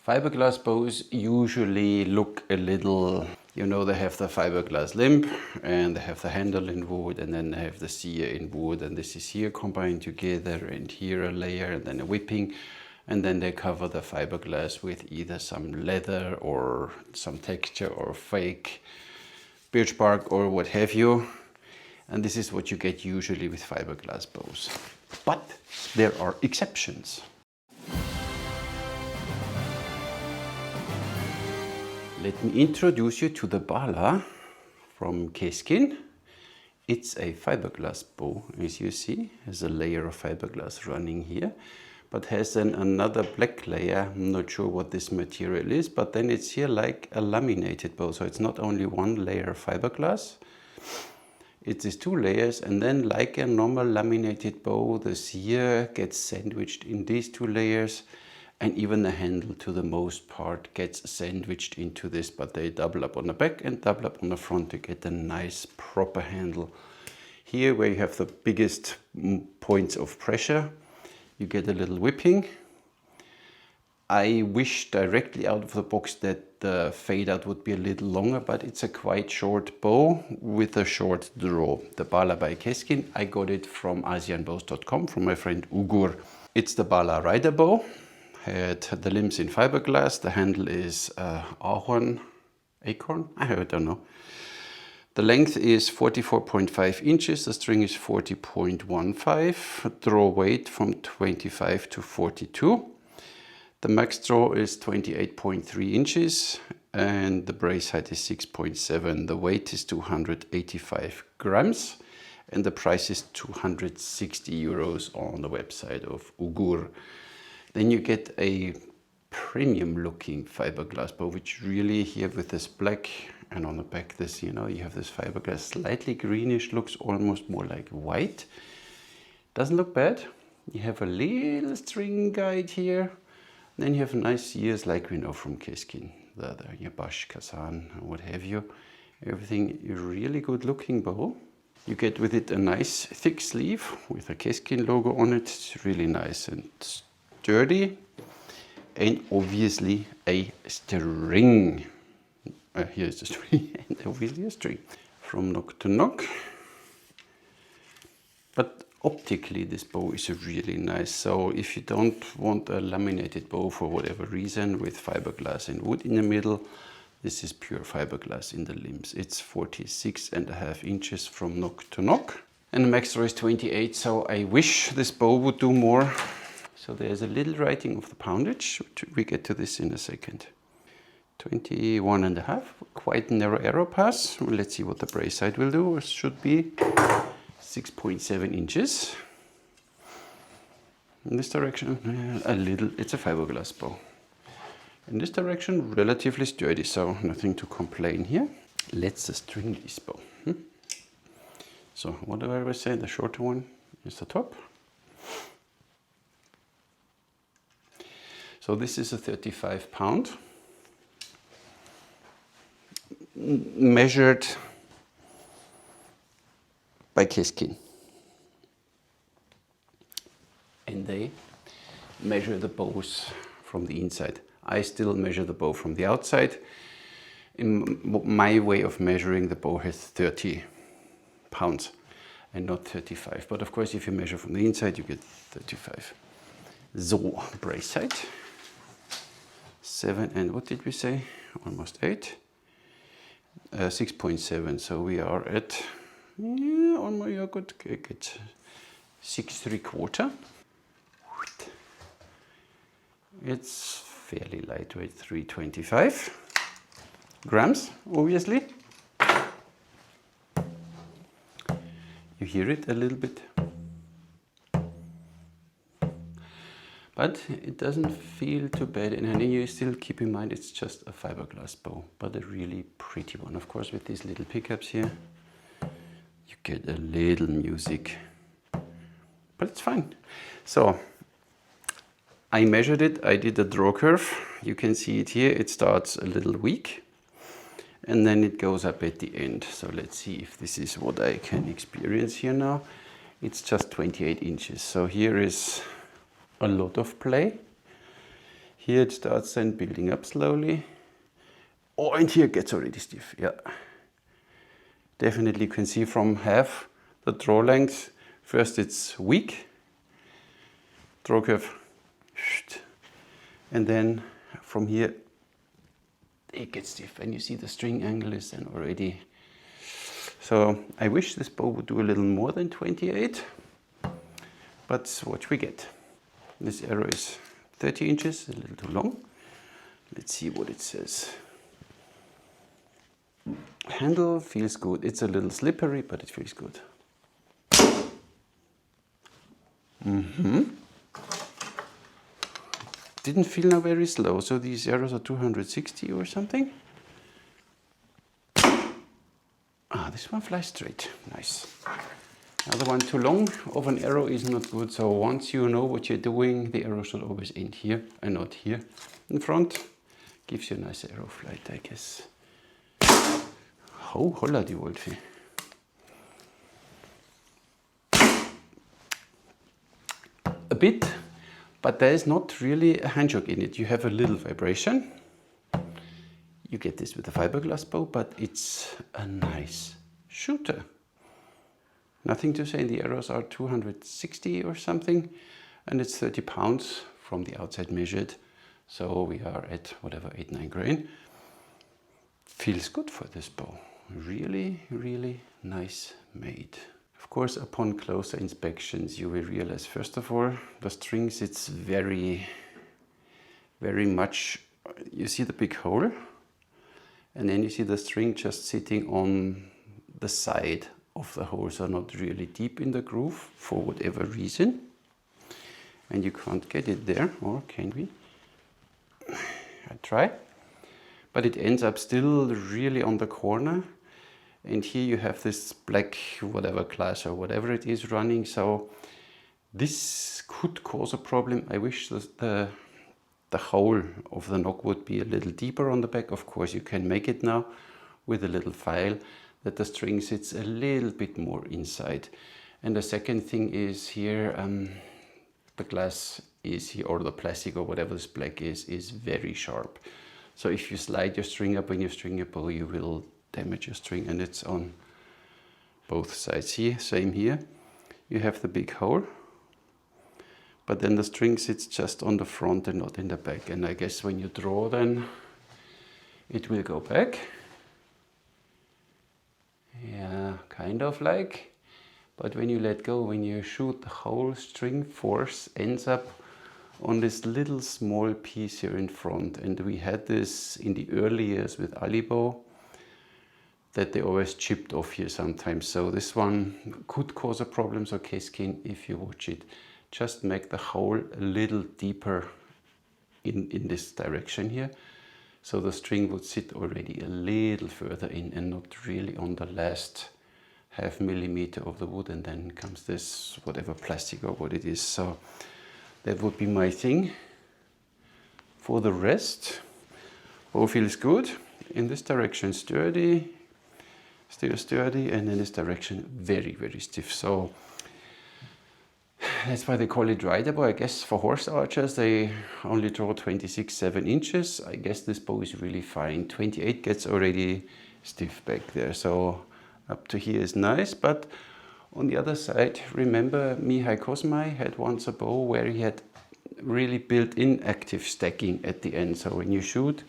Fiberglass bows usually look a little, you know, they have the fiberglass limb and they have the handle in wood and then they have the sear in wood, and this is here combined together, and here a layer and then a whipping, and then they cover the fiberglass with either some leather or some texture or fake birch bark or what have you. And this is what you get usually with fiberglass bows. But there are exceptions. Let me introduce you to the Bala from Keskin. It's a fiberglass bow, as you see, has a layer of fiberglass running here, but has then another black layer. I'm not sure what this material is, but then it's here like a laminated bow. So it's not only one layer of fiberglass, it is two layers, and then like a normal laminated bow, the sear gets sandwiched in these two layers, and even the handle to the most part gets sandwiched into this, but they double up on the back and double up on the front to get a nice proper handle. Here where you have the biggest points of pressure, you get a little whipping. I wish directly out of the box that the fade out would be a little longer, but it's a quite short bow with a short draw. The Bala by Keskin, I got it from asianbows.com from my friend Ugur. It's the Bala rider bow. Had the limbs in fiberglass, the handle is acorn, I don't know. The length is 44.5 inches, the string is 40.15, draw weight from 25 to 42. The max draw is 28.3 inches and the brace height is 6.7. The weight is 285 grams and the price is 260 euros on the website of Ugur. Then you get a premium looking fiberglass bow, which really here with this black and on the back this, you know, you have this fiberglass slightly greenish, looks almost more like white. Doesn't look bad. You have a little string guide here. Then you have nice ears like we know from Keskin, the Yabash, Kazan, what have you. Everything a really good looking bow. You get with it a nice thick sleeve with a Keskin logo on it. It's really nice and sturdy. And obviously a string. Here's the string, and obviously a string. From nock to nock. But optically this bow is really nice. So if you don't want a laminated bow for whatever reason with fiberglass and wood in the middle, this is pure fiberglass in the limbs. It's 46.5 inches from nock to nock. And the max draw is 28, so I wish this bow would do more. So there's a little writing of the poundage. We get to this in a second. 21.5, quite narrow arrow pass. Let's see what the brace height will do. It should be 6.7 inches. In this direction, a little, it's a fiberglass bow. In this direction, relatively sturdy, so nothing to complain here. Let's string this bow. So what do I always say? The shorter one is the top. So this is a 35 pound. Measured by Keskin. And they measure the bows from the inside. I still measure the bow from the outside. In my way of measuring, the bow has 30 pounds and not 35. But of course, if you measure from the inside, you get 35. So, brace height. 7 and what did we say? Almost 8. 6.7. So we are at, yeah, on my yogurt, get 6.75. It's fairly lightweight, 325 grams, obviously. You hear it a little bit. But it doesn't feel too bad, and then you still keep in mind it's just a fiberglass bow, but a really pretty one. Of course, with these little pickups here, you get a little music, but it's fine. So I measured it, I did a draw curve. You can see it here, it starts a little weak, and then it goes up at the end. So let's see if this is what I can experience here now. It's just 28 inches. So here is a lot of play. Here it starts then building up slowly. Oh, and here it gets already stiff, yeah. Definitely you can see from half the draw length. First it's weak, draw curve, and then from here it gets stiff, and you see the string angle is then already. So I wish this bow would do a little more than 28, but what we get. This arrow is 30 inches, a little too long. Let's see what it says. Handle feels good. It's a little slippery, but it feels good. Didn't feel now very slow, so these arrows are 260 or something. Ah, this one flies straight. Nice. Another one too long of an arrow is not good, so once you know what you're doing, the arrow should always end here and not here in front. Gives you a nice arrow flight, I guess. Oh, holla die Waldfee. A bit, but there is not really a handshock in it. You have a little vibration. You get this with a fiberglass bow, but it's a nice shooter. Nothing to say, the arrows are 260 or something, and it's 30 pounds from the outside measured. So we are at whatever, 8-9 grain. Feels good for this bow. Really, really nice made. Of course, upon closer inspections, you will realize, first of all, the string sits very, very much, you see the big hole, and then you see the string just sitting on the side of the hole, so not really deep in the groove for whatever reason. And you can't get it there, or can we? I try. But it ends up still really on the corner. And here you have this black whatever class or whatever it is running. So this could cause a problem. I wish the hole of the knock would be a little deeper on the back. Of course you can make it now with a little file that the string sits a little bit more inside. And the second thing is here, the glass is here, or the plastic or whatever this black is very sharp. So if you slide your string up when you string your bow, you will damage your string, and it's on both sides here. Same here. You have the big hole, but then the string sits just on the front and not in the back. And I guess when you draw, then it will go back. Yeah, kind of like. But when you let go, when you shoot, the whole string force ends up on this little small piece here in front. And we had this in the early years with Ali bow, that they always chipped off here sometimes. So this one could cause a problem. So Keskin, if you watch it, just make the hole a little deeper in this direction here. So the string would sit already a little further in and not really on the last half millimeter of the wood. And then comes this whatever plastic or what it is. So that would be my thing. For the rest, bow feels good. In this direction sturdy, still sturdy, and in this direction very, very stiff. So that's why they call it rider bow. I guess for horse archers they only draw 26-7 inches. I guess this bow is really fine. 28 gets already stiff back there, so up to here is nice. But on the other side, remember Mihai Kosmai had once a bow where he had really built-in active stacking at the end. So when you shoot,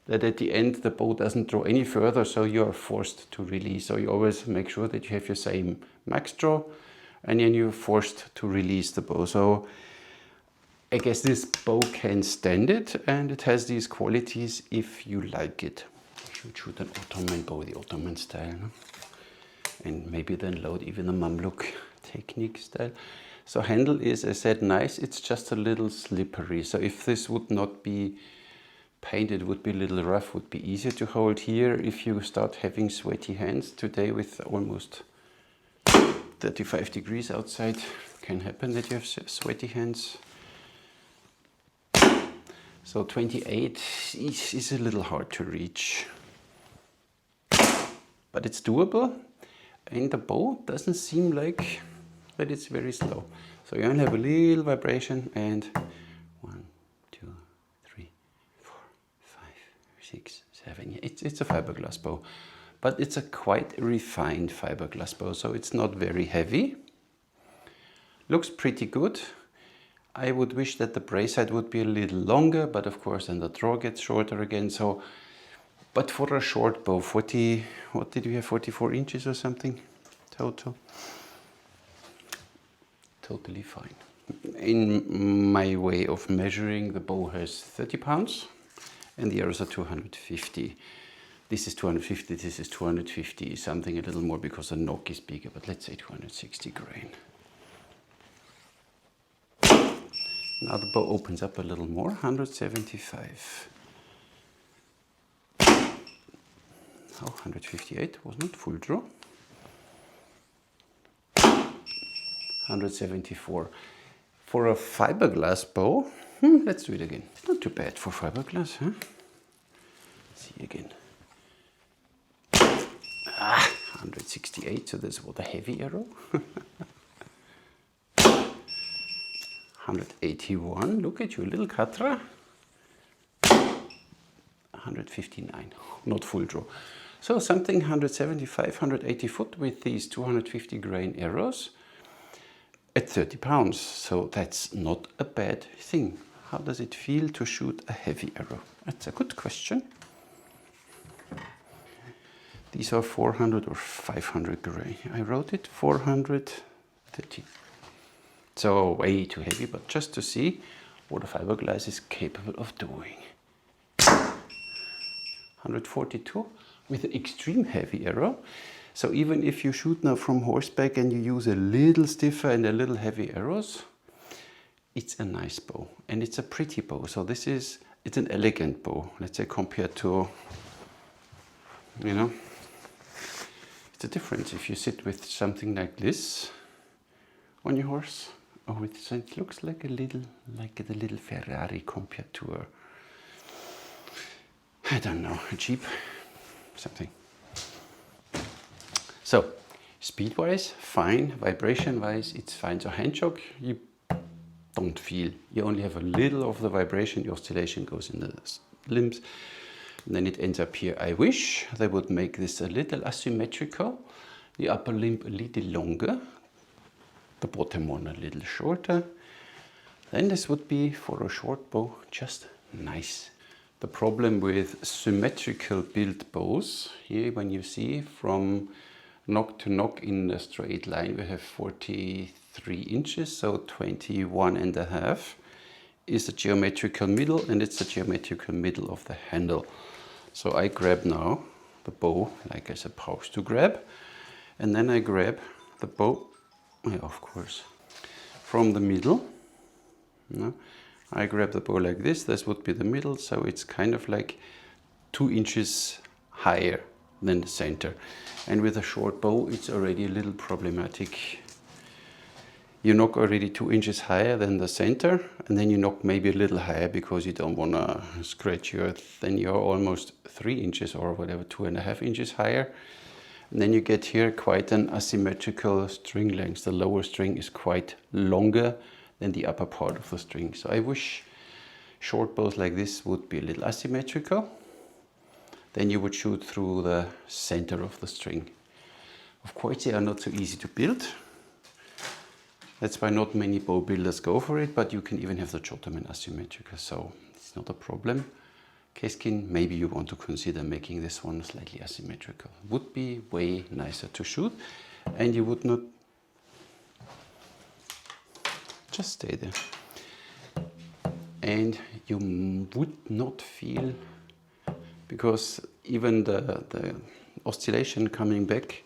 that at the end the bow doesn't draw any further, so you are forced to release. So you always make sure that you have your same max draw, and then you're forced to release the bow. So I guess this bow can stand it, and it has these qualities if you like it. You should shoot an Ottoman bow, the Ottoman style, no? And maybe then load even a Mamluk technique style. So handle is, as I said, nice. It's just a little slippery. So if this would not be painted, would be a little rough, would be easier to hold here. If you start having sweaty hands today with almost 35 degrees outside, can happen that you have sweaty hands. So 28 is a little hard to reach, but it's doable, and the bow doesn't seem like that it's very slow. So you only have a little vibration, and 1, 2, 3, 6, 7. It's a fiberglass bow, but it's a quite refined fiberglass bow, so it's not very heavy. Looks pretty good. I would wish that the brace height would be a little longer, but of course then the draw gets shorter again. So, but for a short bow, 40, what did we have, 44 inches or something total? Totally fine. In my way of measuring, the bow has 30 pounds and the arrows are 250. This is 250, this is 250, something a little more because the knock is bigger, but let's say 260 grain. Now the bow opens up a little more, 175. Oh, 158 was not full draw. 174. For a fiberglass bow, let's do it again. It's not too bad for fiberglass, huh? Let's see again. 168, so this was a heavy arrow. 181, look at you, little Katra. 159, not full draw. So something 175, 180 foot with these 250 grain arrows at 30 pounds. So that's not a bad thing. How does it feel to shoot a heavy arrow? That's a good question. These are 400 or 500 grain. I wrote it 430. So way too heavy, but just to see what a fiberglass is capable of doing. 142 with an extreme heavy arrow. So even if you shoot now from horseback and you use a little stiffer and a little heavy arrows, it's a nice bow and it's a pretty bow. So it's an elegant bow, let's say, compared to, you know, it's a difference if you sit with something like this on your horse, or with, so it looks like the little Ferrari compared to a, I don't know, a Jeep, something. So, speed-wise, fine. Vibration-wise, it's fine. So hand choke, you don't feel. You only have a little of the vibration. The oscillation goes in the limbs. And then it ends up here. I wish they would make this a little asymmetrical. The upper limb a little longer. The bottom one a little shorter. Then this would be, for a short bow, just nice. The problem with symmetrical built bows, here when you see from knock to knock in a straight line, we have 43 inches, so 21.5 is the geometrical middle, and it's the geometrical middle of the handle. So I grab now the bow like I'm supposed to grab, and then I grab the bow, of course, from the middle. No? I grab the bow like this would be the middle, so it's kind of like 2 inches higher than the center. And with a short bow, it's already a little problematic. You knock already 2 inches higher than the center, and then you knock maybe a little higher because you don't want to scratch your, then you're almost 3 inches or whatever, 2.5 inches higher. And then you get here quite an asymmetrical string length. The lower string is quite longer than the upper part of the string. So I wish short bows like this would be a little asymmetrical. Then you would shoot through the center of the string. Of course, they are not so easy to build. That's why not many bow builders go for it, but you can even have the Jotamen asymmetrical, so it's not a problem. Keskin, maybe you want to consider making this one slightly asymmetrical. Would be way nicer to shoot, and you would not just stay there. And you would not feel, because even the oscillation coming back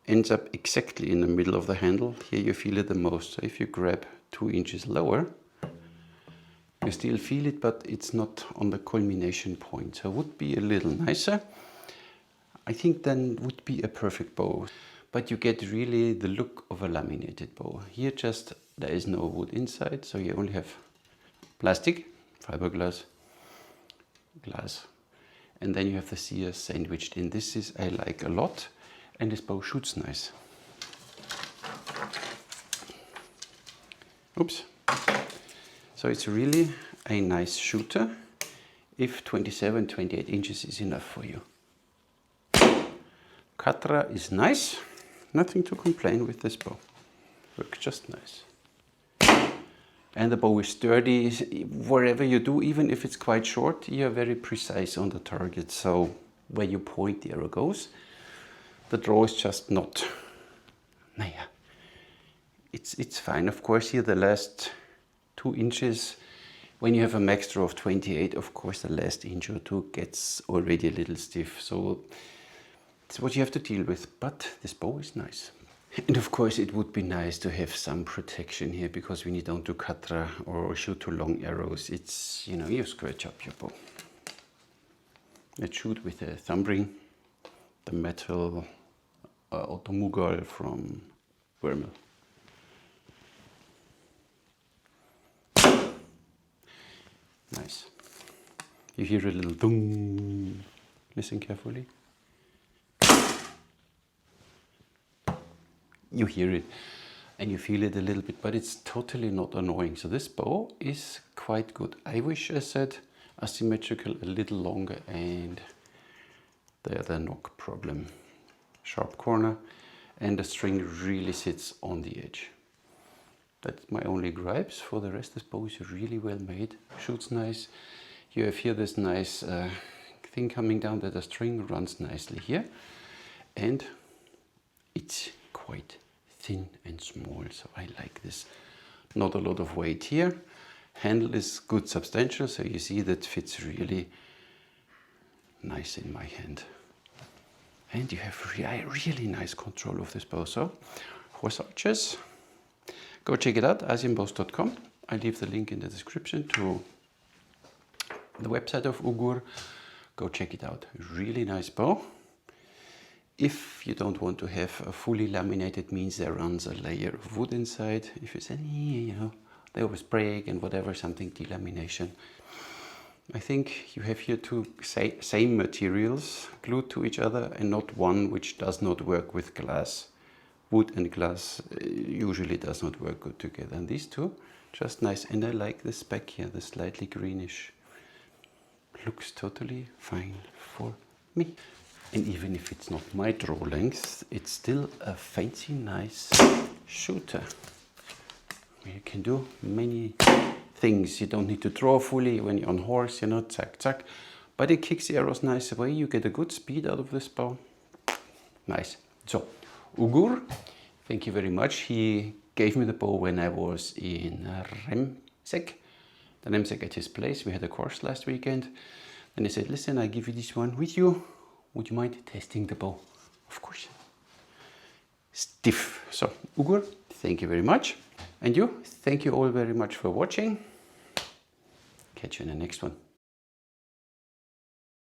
ends up exactly in the middle of the handle. Here you feel it the most. So if you grab 2 inches lower, you still feel it, but it's not on the culmination point. So it would be a little nicer. I think then would be a perfect bow. But you get really the look of a laminated bow. Here just, there is no wood inside, so you only have plastic, fiberglass, glass. And then you have the sears sandwiched in. This is, I like a lot. And this bow shoots nice. Oops. So it's really a nice shooter. if 27, 28 inches is enough for you. Katra is nice, nothing to complain with this bow. Works just nice. And the bow is sturdy. Wherever you do, even if it's quite short, you're very precise on the target. So where you point, the arrow goes. The draw is just not, naja, it's fine. Of course, here the last 2 inches, when you have a max draw of 28, of course the last inch or two gets already a little stiff. So it's what you have to deal with, but this bow is nice. And of course it would be nice to have some protection here, because when you don't do katra or shoot too long arrows, it's, you know, you scratch up your bow. Let's shoot with a thumb ring, the metal Ugur from Vermeil. Nice. You hear a little boom. Listen carefully. You hear it and you feel it a little bit, but it's totally not annoying. So this bow is quite good. I wish I said asymmetrical a little longer, and there the knock problem. Sharp corner, and the string really sits on the edge. That's my only gripes. For the rest, this bow is really well made. Shoots nice. You have here this nice thing coming down that the string runs nicely here, and it's quite thin and small, so I like this. Not a lot of weight here. Handle is good, substantial, so you see that fits really nice in my hand. And you have really nice control of this bow. So, horse archers, go check it out, asienbows.com. I leave the link in the description to the website of Ugur. Go check it out. Really nice bow. If you don't want to have a fully laminated, means there runs a layer of wood inside. If you say, you know, they always break and whatever, something delamination. I think you have here two same materials glued to each other, and not one which does not work with glass. Wood and glass usually does not work good together. And these two, just nice. And I like the speck here, the slightly greenish. Looks totally fine for me. And even if it's not my draw length, it's still a fancy, nice shooter. You can do many things. You don't need to draw fully when you're on horse, you know, zack, zack. But it kicks the arrows nice away. You get a good speed out of this bow. Nice. So, Ugur, thank you very much. He gave me the bow when I was in Remsek. The Remsek at his place. We had a course last weekend. And he said, listen, I give you this one with you. Would you mind testing the bow? Of course. Stiff. So, Ugur, thank you very much. And you, thank you all very much for watching. Catch you in the next one.